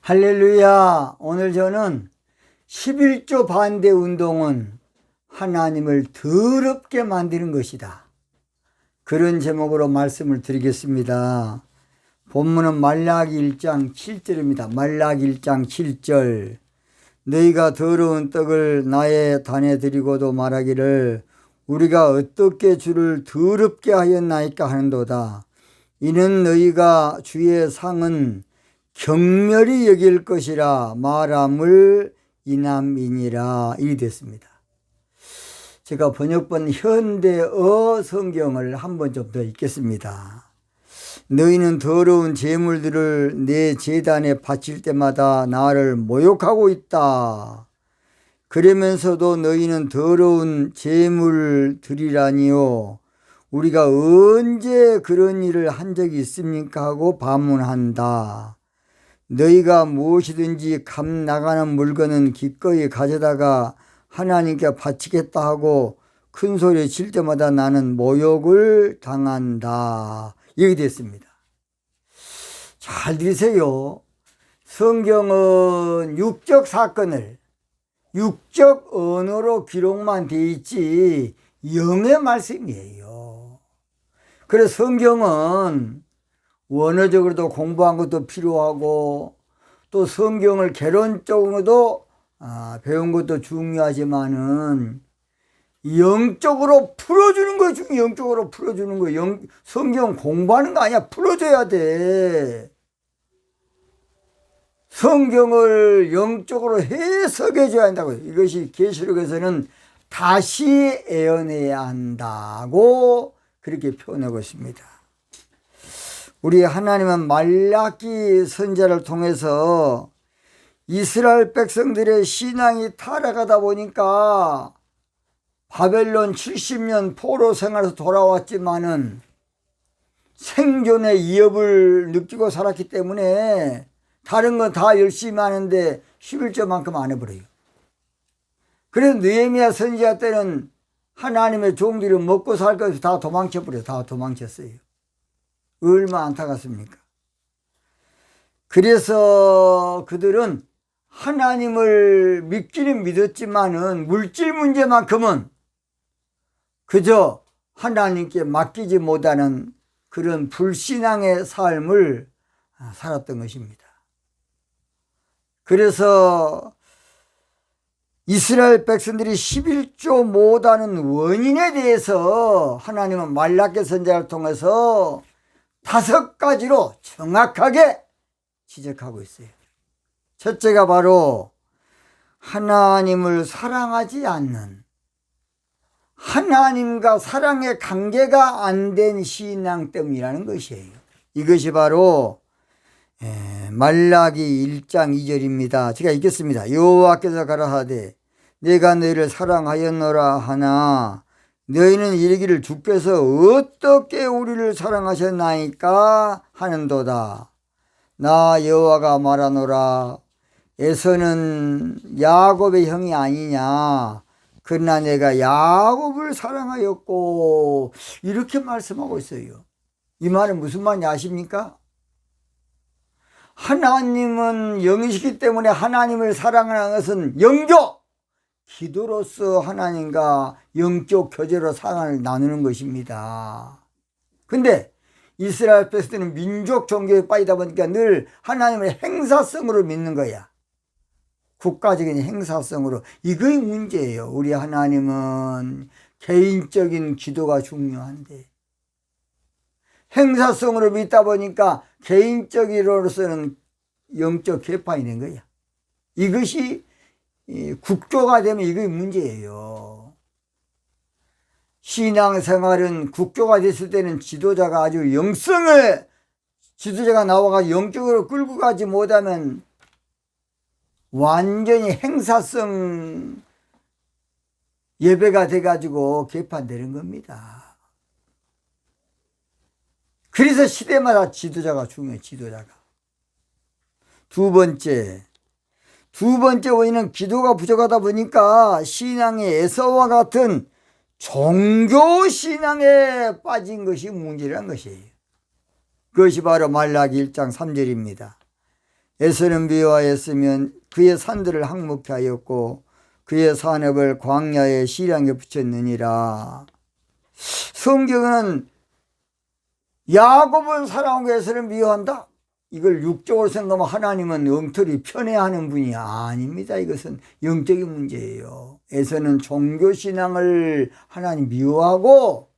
할렐루야. 오늘 저는 11조 반대 운동은 하나님을 더럽게 만드는 것이다, 그런 제목으로 말씀을 드리겠습니다. 본문은 말라기 1장 7절입니다. 말라기 1장 7절. 너희가 더러운 떡을 나의 단에 드리고도 말하기를 우리가 어떻게 주를 더럽게 하였나이까 하는도다. 이는 너희가 주의 상은 경멸히 여길 것이라 말함을 이남이니라. 이 됐습니다. 제가 번역본 현대어 성경을 한 번 좀 더 읽겠습니다. 너희는 더러운 제물들을 내 제단에 바칠 때마다 나를 모욕하고 있다. 그러면서도 너희는 더러운 제물들이라니요, 우리가 언제 그런 일을 한 적이 있습니까? 하고 반문한다. 너희가 무엇이든지 값 나가는 물건은 기꺼이 가져다가 하나님께 바치겠다 하고 큰 소리 칠 때마다 나는 모욕을 당한다. 이렇게 됐습니다. 잘 들으세요. 성경은 육적 사건을 육적 언어로 기록만 돼 있지 영의 말씀이에요. 그래서 성경은 원어적으로도 공부한 것도 필요하고 또 성경을 개론적으로도 배운 것도 중요하지만은 영적으로 풀어주는 거 중에 영적으로 풀어주는 거. 성경 공부하는 거 아니야. 풀어줘야 돼. 성경을 영적으로 해석해 줘야 한다고. 이것이 계시록에서는 다시 애언해야 한다고 그렇게 표현하고 있습니다. 우리 하나님은 말라기 선지자를 통해서 이스라엘 백성들의 신앙이 타락하다 보니까 바벨론 70년 포로 생활에서 돌아왔지만은 생존의 위협을 느끼고 살았기 때문에 다른 건 다 열심히 하는데 11조만큼 안 해버려요. 그래서 느헤미야 선지자 때는 하나님의 종들이 먹고 살 것을 다 도망쳐버려요. 다 도망쳤어요. 얼마나 안타깝습니까? 그래서 그들은 하나님을 믿기는 믿었지만은 물질 문제만큼은 그저 하나님께 맡기지 못하는 그런 불신앙의 삶을 살았던 것입니다. 그래서 이스라엘 백성들이 11조 못하는 원인에 대해서 하나님은 말라기 선지자를 통해서 5가지로 정확하게 지적하고 있어요. 첫째가 바로 하나님을 사랑하지 않는, 하나님과 사랑의 관계가 안 된 신앙 때문이라는 것이에요. 이것이 바로 말라기 1장 2절입니다. 제가 읽겠습니다. 여호와께서 가라사대 내가 너희를 사랑하였노라 하나 너희는 이르기를 주께서 어떻게 우리를 사랑하셨나이까 하는도다. 나 여호와가 말하노라 에서는 야곱의 형이 아니냐. 그러나 내가 야곱을 사랑하였고, 이렇게 말씀하고 있어요. 이 말은 무슨 말인지 아십니까? 하나님은 영이시기 때문에 하나님을 사랑하는 것은 영교, 기도로서 하나님과 영적 교제로 사랑을 나누는 것입니다. 근데 이스라엘 백성들은 민족 종교에 빠지다 보니까 늘 하나님을 행사성으로 믿는 거야. 국가적인 행사성으로. 이거의 문제예요. 우리 하나님은 개인적인 기도가 중요한데 행사성으로 믿다 보니까 개인적으로서는 영적 개판이 된 거야. 이것이 국교가 되면 이게 문제예요. 신앙생활은 국교가 됐을 때는 지도자가 아주 영성을 지도자가 나와가 영적으로 끌고 가지 못하면 완전히 행사성 예배가 돼가지고 개판되는 겁니다. 그래서 시대마다 지도자가 중요해요. 지도자가. 두 번째 원인은 기도가 부족하다 보니까 신앙의 에서와 같은 종교신앙에 빠진 것이 문제라는 것이에요. 그것이 바로 말라기 1장 3절입니다. 에서는 미워하였으면 그의 산들을 항목케 하였고 그의 산업을 광야의 시량에 붙였느니라. 성경은 야곱은 사랑하고 에서를 미워한다. 이걸 육적으로 생각하면 하나님은 엉터리 편애하는 분이 아닙니다. 이것은 영적인 문제예요. 에서는 종교신앙을 하나님 미워하고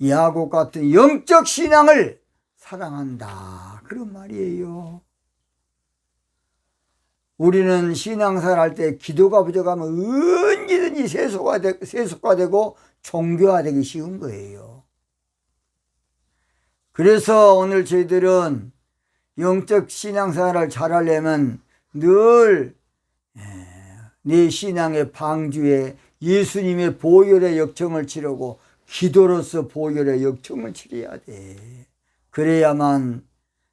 야곱 같은 영적 신앙을 사랑한다. 그런 말이에요. 우리는 신앙생활 할 때 기도가 부족하면 언제든지 세속화되고 종교화되기 쉬운 거예요. 그래서 오늘 저희들은 영적 신앙생활을 잘하려면 늘 내 신앙의 방주에 예수님의 보혈의 역청을 치르고 기도로서 보혈의 역청을 치러야 돼. 그래야만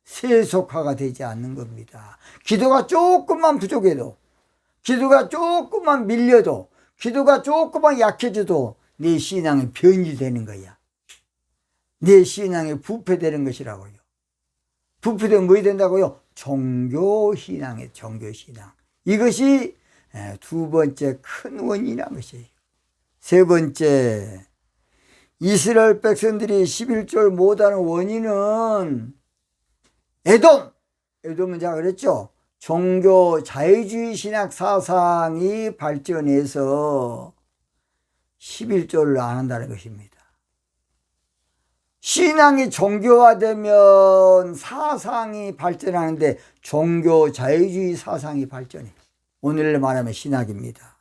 세속화가 되지 않는 겁니다. 기도가 조금만 부족해도, 기도가 조금만 밀려도, 기도가 조금만 약해져도 내 신앙이 변질되는 거야. 내 신앙이 부패되는 것이라고요. 부패되면 뭐가 된다고요? 종교신앙이에요. 종교신앙. 이것이 두 번째 큰 원인이라는 것이에요. 세 번째, 이스라엘 백성들이 11조를 못하는 원인은 에돔은 제가 그랬죠. 종교 자유주의 신학 사상이 발전해서 11조를 안 한다는 것입니다. 신앙이 종교화되면 사상이 발전하는데 종교 자유주의 사상이 발전해요. 오늘 말하면 신학입니다.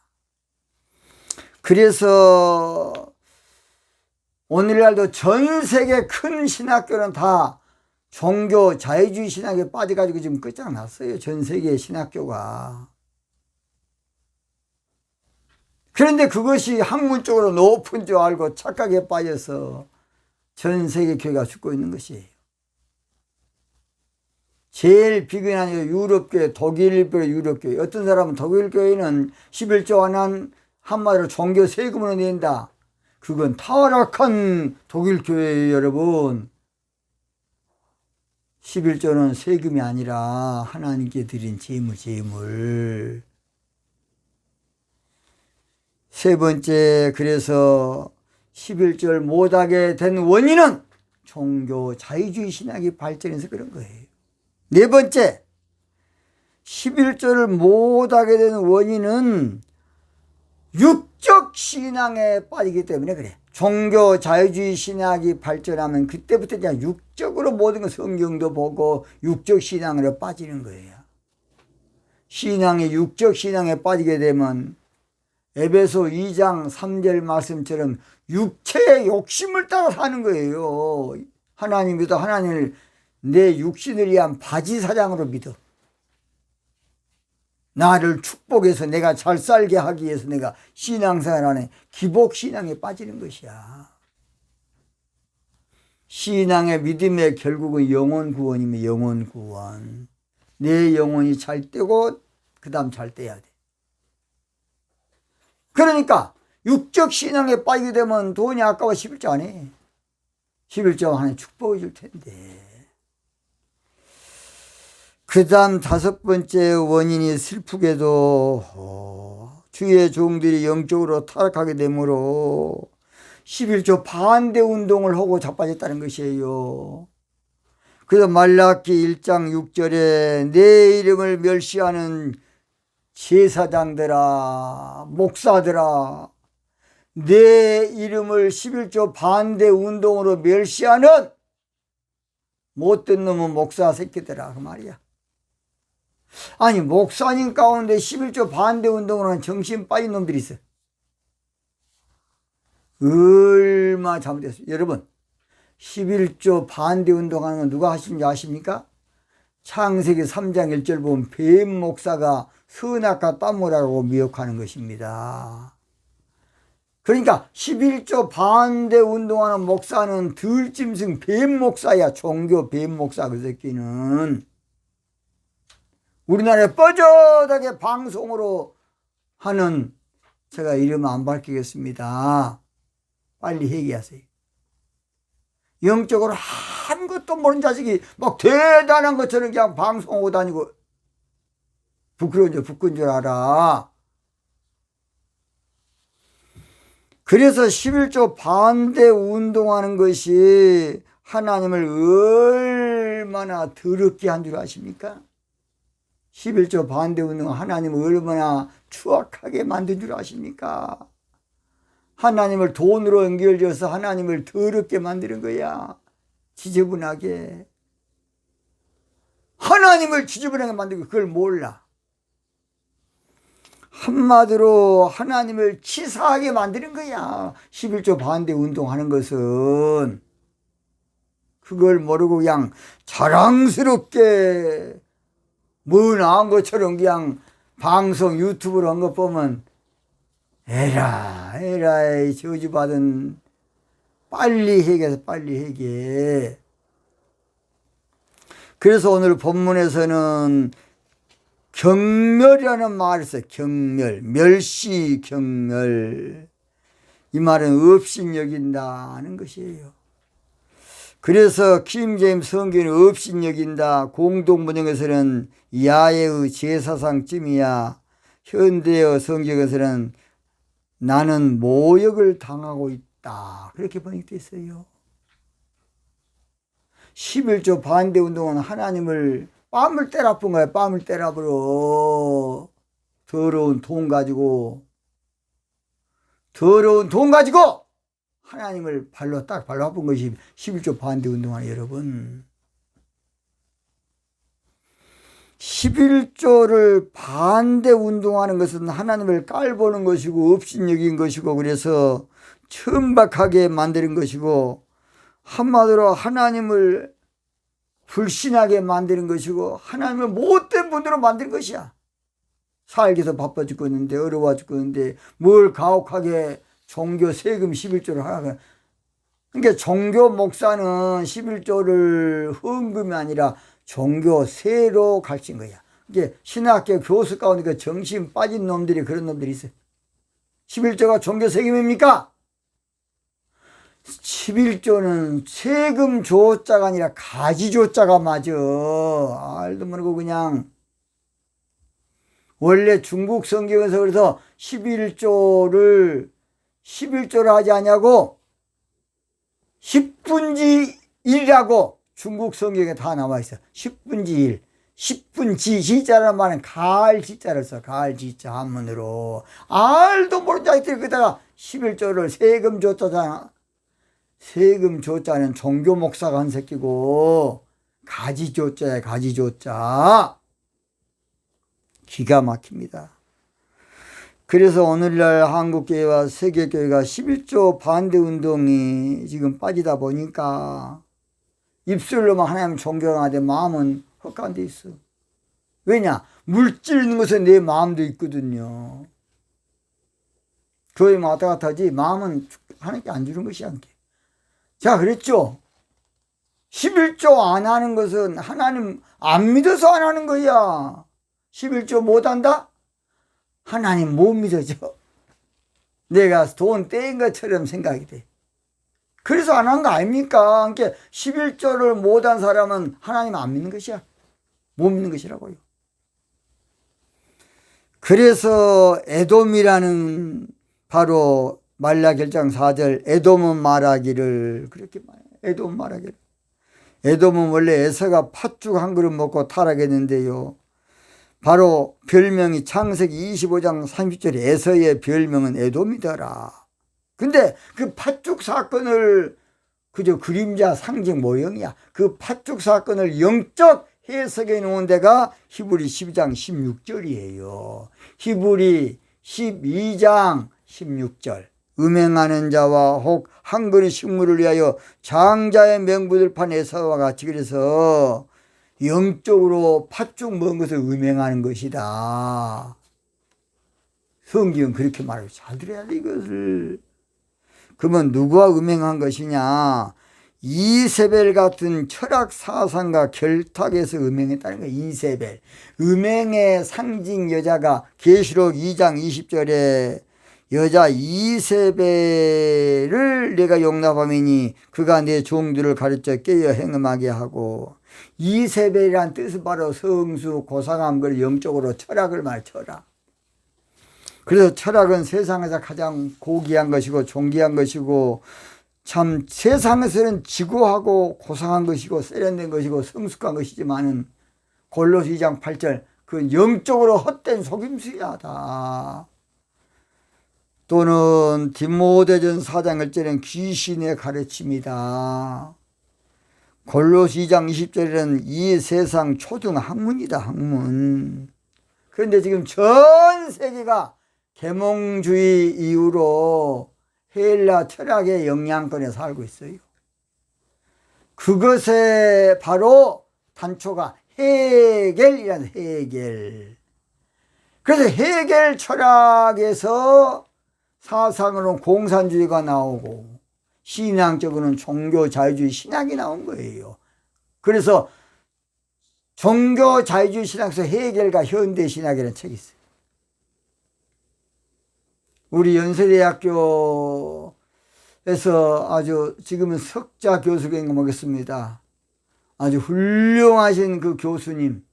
그래서 오늘날도 전 세계 큰 신학교는 다 종교 자유주의 신학에 빠져가지고 지금 끝장났어요. 전 세계의 신학교가. 그런데 그것이 학문적으로 높은 줄 알고 착각에 빠져서 전 세계 교회가 죽고 있는 것이에요. 제일 비근한 유럽교회, 독일교회, 유럽교회. 어떤 사람은 독일교회는 11조 한마디로 종교 세금으로 낸다. 그건 타락한 독일교회예요, 여러분. 11조는 세금이 아니라 하나님께 드린 재물. 세 번째, 그래서 11조를 못하게 된 원인은 종교 자유주의 신학이 발전해서 그런 거예요. 네 번째, 11조를 못하게 된 원인은 육적 신앙에 빠지기 때문에 그래. 종교 자유주의 신학이 발전하면 그때부터 이제 육적으로 모든 거 성경도 보고 육적 신앙으로 빠지는 거예요. 신앙이 육적 신앙에 빠지게 되면 에베소 2장 3절 말씀처럼 육체의 욕심을 따라 사는 거예요. 하나님 믿어. 하나님을 내 육신을 위한 바지 사장으로 믿어. 나를 축복해서 내가 잘 살게 하기 위해서 내가 신앙생활 안에 기복신앙에 빠지는 것이야. 신앙의 믿음의 결국은 영혼 구원이면 영혼 구원. 내 영혼이 잘 되고 그 다음 잘 돼야 돼. 그러니까 육적 신앙에 빠지게 되면 돈이 아까워 11조 안 해. 11조 안에 축복해 줄 텐데. 그 다음 다섯 번째 원인이 슬프게도 주의 종들이 영적으로 타락하게 되므로 11조 반대 운동을 하고 자빠졌다는 것이에요. 그래서 말라기 1장 6절에 내 이름을 멸시하는 제사장들아, 목사들아, 내 이름을 11조 반대 운동으로 멸시하는 못된 놈은 목사 새끼들아, 그 말이야. 아니, 목사님 가운데 11조 반대 운동을 하는 정신 빠진 놈들이 있어. 얼마나 잘못됐어요. 여러분, 11조 반대 운동하는 건 누가 하신지 아십니까? 창세기 3장 1절 보면 뱀 목사가 선악과 땀물하라고 미혹하는 것입니다. 그러니까 11조 반대 운동하는 목사는 들짐승 뱀 목사야. 종교 뱀 목사 그 새끼는. 우리나라에 뻐젓하게 방송으로 하는, 제가 이름 안 밝히겠습니다. 빨리 회개하세요. 영적으로 아무것도 아무것도 모르는 자식이 막 대단한 것처럼 그냥 방송하고 다니고 부끄러운 줄 알아. 그래서 11조 반대 운동하는 것이 하나님을 얼마나 더럽게 한 줄 아십니까? 11조 반대 운동은 하나님을 얼마나 추악하게 만든 줄 아십니까? 하나님을 돈으로 연결지어서 하나님을 더럽게 만드는 거야. 지저분하게. 하나님을 지저분하게 만들고 그걸 몰라. 한마디로 하나님을 치사하게 만드는 거야. 11조 반대 운동하는 것은. 그걸 모르고 그냥 자랑스럽게 뭐 나은 것처럼 그냥 방송 유튜브로 한 것 보면 에라이 저주받은 빨리 회개해서 빨리 회개. 그래서 오늘 본문에서는 경멸이라는 말이 있어요. 경멸, 멸시 경멸. 이 말은 업신여긴다는 것이에요. 그래서 킹제임스 성경은 업신여긴다. 공동번역에서는 야외의 제사상쯤이야. 현대어 성경에서는 나는 모욕을 당하고 있다. 그렇게 번역되어 있어요. 11조 반대 운동은 하나님을 뺨을 때려본 거야. 뺨을 때려버려. 더러운 돈 가지고 하나님을 발로 아픈 것이 11조 반대 운동하는 여러분. 11조를 반대 운동하는 것은 하나님을 깔보는 것이고 업신여긴 것이고 그래서 천박하게 만드는 것이고 한마디로 하나님을 불신하게 만드는 것이고 하나님을 못된 분으로 만드는 것이야. 살기서 바빠 죽겠는데 어려워 죽겠는데 뭘 가혹하게 종교 세금 11조를 하라. 그러니까 종교 목사는 11조를 헌금이 아니라 종교세로 가르친 거야. 이게 신학교 교수 가운데 그 정신 빠진 놈들이 그런 놈들이 있어요. 11조가 종교 세금입니까? 11조는 세금 조자가 아니라 가지 조자가 맞아. 알도 모르고 그냥. 원래 중국 성경에서 그래서 11조를 하지 않냐고 10분지 1이라고 중국 성경에 다 나와 있어. 10분지 1. 10분지 지자라는 말은 가을지자를 써. 가을지자 한문으로. 알도 모르는 자식들이 그다가 11조를 세금 조자잖아. 세금 조자는 종교 목사가 한 새끼고 가지 조자야. 가지 조자. 기가 막힙니다. 그래서 오늘날 한국교회와 세계교회가 11조 반대 운동이 지금 빠지다 보니까 입술로만 하나님 존경하되 마음은 헛간 데 있어. 왜냐? 물질 있는 것에 내 마음도 있거든요. 교회만 왔다 갔다 하지 마음은 하나님께 안 주는 것이 않게. 자, 그랬죠? 11조 안 하는 것은 하나님 안 믿어서 안 하는 거야. 11조 못 한다? 하나님 못 믿어져. 내가 돈 떼인 것처럼 생각이 돼. 그래서 안 한 거 아닙니까? 그러니까 11조를 못 한 사람은 하나님 안 믿는 것이야. 못 믿는 것이라고요. 그래서 에돔이라는 바로 말라기 1장 4절 에돔은 말하기를 그렇게 말해요. 에돔 말하기를. 에돔은 원래 에서가 팥죽 한 그릇 먹고 타락했는데요. 바로 별명이 창세기 25장 30절에 에서의 별명은 에돔이더라. 근데 그 팥죽 사건을 그저 그림자 상징 모형이야. 그 팥죽 사건을 영적 해석해 놓은 데가 히브리 12장 16절이에요. 히브리 12장 16절. 음행하는 자와 혹 한 그릇 식물을 위하여 장자의 명분을 판 에서와 같이 그래서 영적으로 팥죽 먹은 것을 음행하는 것이다. 성경은 그렇게 말하고 잘 들어야 돼 이것을. 그러면 누구와 음행한 것이냐? 이세벨 같은 철학 사상과 결탁해서 음행했다는 거야. 이세벨. 음행의 상징 여자가 계시록 2장 20절에 여자 이세벨을 내가 용납하매니 그가 내 종들을 가르쳐 깨어 행음하게 하고, 이세벨이란 뜻은 바로 성수 고상한 걸 영적으로 철학을 말, 철학. 그래서 철학은 세상에서 가장 고귀한 것이고 존귀한 것이고, 참 세상에서는 지고하고 고상한 것이고 세련된 것이고 성숙한 것이지만은 골로새 2장 8절 그 영적으로 헛된 속임수야 다. 또는 디모데전 4장 1절은 귀신의 가르침이다. 골로새 2장 20절에는 이 세상 초등 학문이다, 학문. 그런데 지금 전 세계가 계몽주의 이후로 헬라 철학의 영향권에 살고 있어요. 그것에 바로 단초가 헤겔이라는, 헤겔. 그래서 헤겔 철학에서 사상으로는 공산주의가 나오고 신앙적으로는 종교자유주의 신학이 나온 거예요. 그래서 종교자유주의 신학에서 헤겔과 현대신학이라는 책이 있어요. 우리 연세대학교에서 아주 지금은 석자 교수인 거 먹겠습니다. 아주 훌륭하신 그 교수님,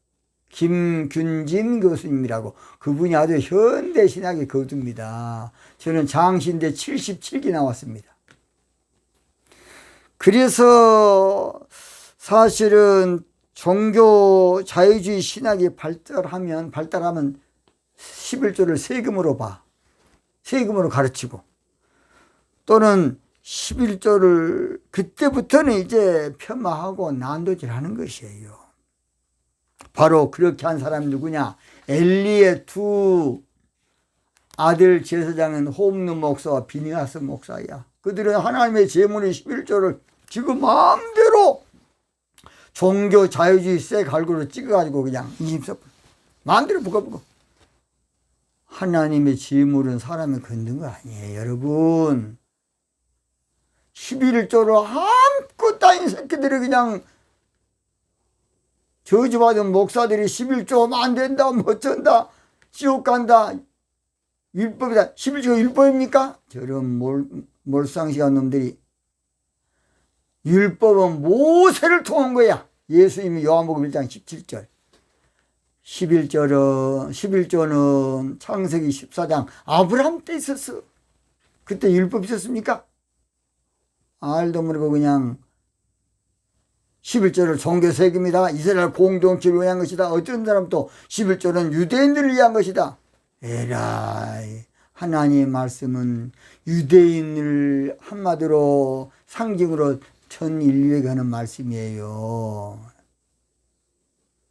김균진 교수님이라고, 그분이 아주 현대신학의 거두입니다. 저는 장신대 77기 나왔습니다. 그래서 사실은 종교 자유주의 신학이 발달하면 11조를 세금으로 봐. 세금으로 가르치고, 또는 11조를 그때부터는 이제 폄하하고 난도질 하는 것이에요. 바로 그렇게 한 사람이 누구냐? 엘리의 두 아들 제사장은 홈느 목사와 비니아스 목사야. 그들은 하나님의 제물인 11조를 지금 마음대로 종교 자유주의 쇠 갈고로 찍어가지고 그냥 마음대로 부어부어. 하나님의 제물은 사람이 건든 거 아니에요, 여러분. 11조로 아무것도 아닌 새끼들이 그냥 저주받은 목사들이 11조 하면 안 된다, 뭐 어쩐다, 지옥 간다, 율법이다. 11조가 율법입니까? 저런 몰상식한 놈들이. 율법은 모세를 통한 거야. 예수님이 요한복음 1장 17절. 11조는 창세기 14장 아브라함 때 있었어. 그때 율법 있었습니까? 알도 모르고 그냥 11조를 종교 세금이다, 이스라엘 공동체를 위한 것이다. 어떤 사람도 11조는 유대인들을 위한 것이다. 에라이, 하나님의 말씀은 유대인을 한마디로 상징으로 전 인류에게 하는 말씀이에요.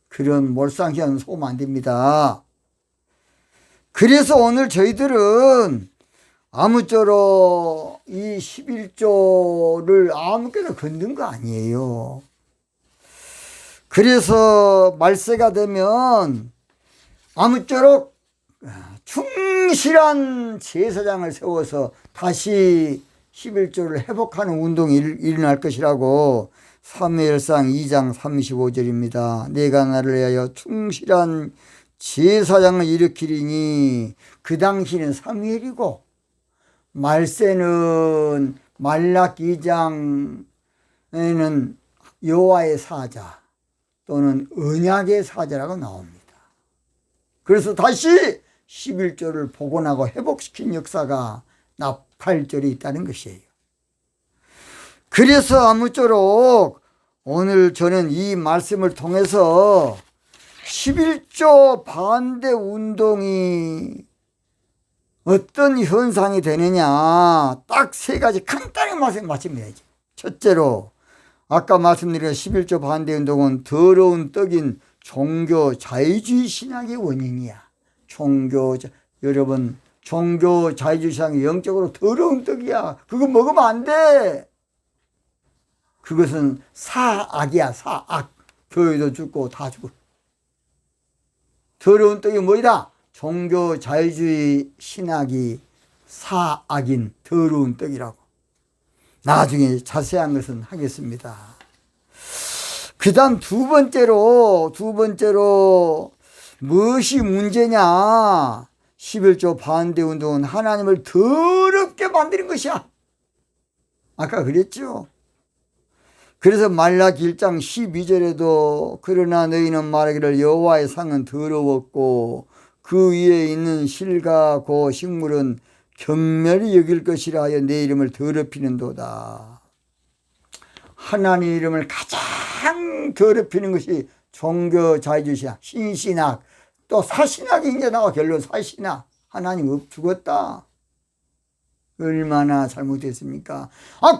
그런 몰상식한 소금 안 됩니다. 그래서 오늘 저희들은 아무쪼록 이 11조를 아무렇게나 건든 거 아니에요. 그래서 말세가 되면 아무쪼록 충실한 제사장을 세워서 다시 11조를 회복하는 운동이 일어날 것이라고 사무엘상 2장 35절입니다. 내가 나를 위하여 충실한 제사장을 일으키리니, 그 당시는 사무엘이고 말세는 말라기 2장에는 여호와의 사자 또는 언약의 사자라고 나옵니다. 그래서 다시 11조를 복원하고 회복시킨 역사가 나팔절이 있다는 것이에요. 그래서 아무쪼록 오늘 저는 이 말씀을 통해서 11조 반대 운동이 어떤 현상이 되느냐, 딱 세 가지 간단히 말씀드려야지. 첫째로 아까 말씀드린 11조 반대 운동은 더러운 떡인 종교 자유주의 신학의 원인이야. 여러분, 종교 자유주의 신학이 영적으로 더러운 떡이야. 그거 먹으면 안 돼. 그것은 사악이야, 사악. 교회도 죽고 다 죽고. 더러운 떡이 뭐이다? 종교 자유주의 신학이 사악인 더러운 떡이라고. 나중에 자세한 것은 하겠습니다. 그 다음 두 번째로 무엇이 문제냐? 11조 반대 운동은 하나님을 더럽게 만드는 것이야. 아까 그랬죠. 그래서 말라기 1장 12절에도 그러나 너희는 말하기를 여호와의 상은 더러웠고 그 위에 있는 실과 그 식물은 경멸히 여길 것이라 하여 내 이름을 더럽히는도다. 하나님 이름을 가장 더럽히는 것이 종교 자유주의야. 신신학, 또 사신학이 이제 나와. 결론 사신학. 하나님 죽었다. 얼마나 잘못됐습니까?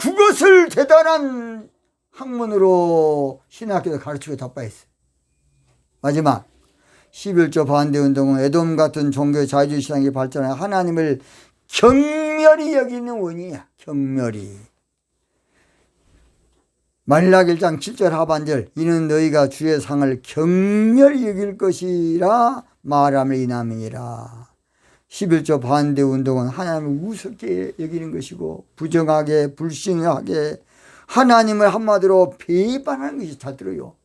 그것을 대단한 학문으로 신학교에서 가르치고 답답했어요. 마지막 11조 반대운동은 에돔 같은 종교 자유주의 신앙이 발전해 하나님을 경멸히 여기는 원인이야. 경멸히. 말라기 1장 7절 하반절 이는 너희가 주의 상을 경멸히 여길 것이라 말함을 인함이니라. 11조 반대운동은 하나님을 우습게 여기는 것이고 부정하게 불신하게 하나님을 한마디로 배반하는 것이 다 들어요.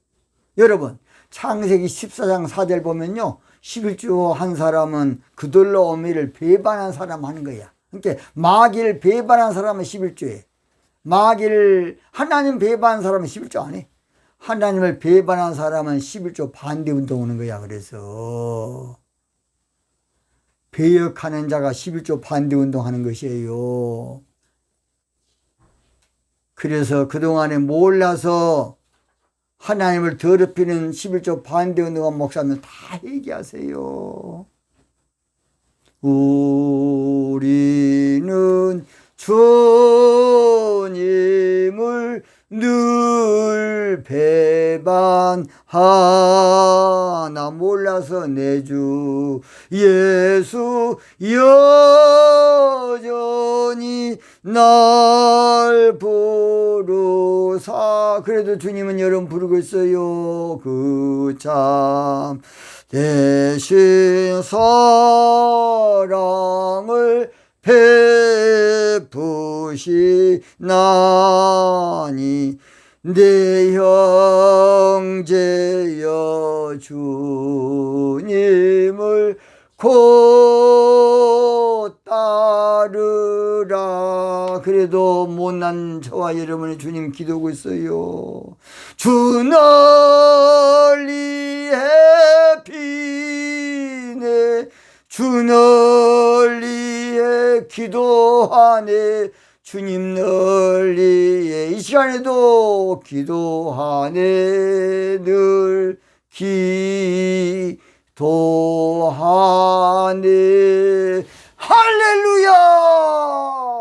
여러분 창세기 14장 4절 보면요 11조 한 사람은 그들로 어미를 배반한 사람 하는 거야. 그러니까 마귀를 배반한 사람은 11조에 마귀를 하나님 배반한 사람은 11조 안 해. 하나님을 배반한 사람은 11조 반대운동 오는 거야. 그래서 배역하는 자가 11조 반대운동 하는 것이에요. 그래서 그동안에 몰라서 하나님을 더럽히는 11조 반대운동한 목사님 다 얘기하세요. 우리는 주님을 늘 배반하나 몰라서 내 주 예수 여전히 날 부르사. 그래도 주님은 여러분 부르고 있어요. 그 참 대신 사랑을 베푸시나니 내 형제여 주님을 곧 따르라. 그래도 못난 저와 여러분의 주님 기도하고 있어요. 주 널리에 비네 주 널리에 기도하네 주님 널리에 이 시간에도 기도하네 늘 기도하네. 할렐루야.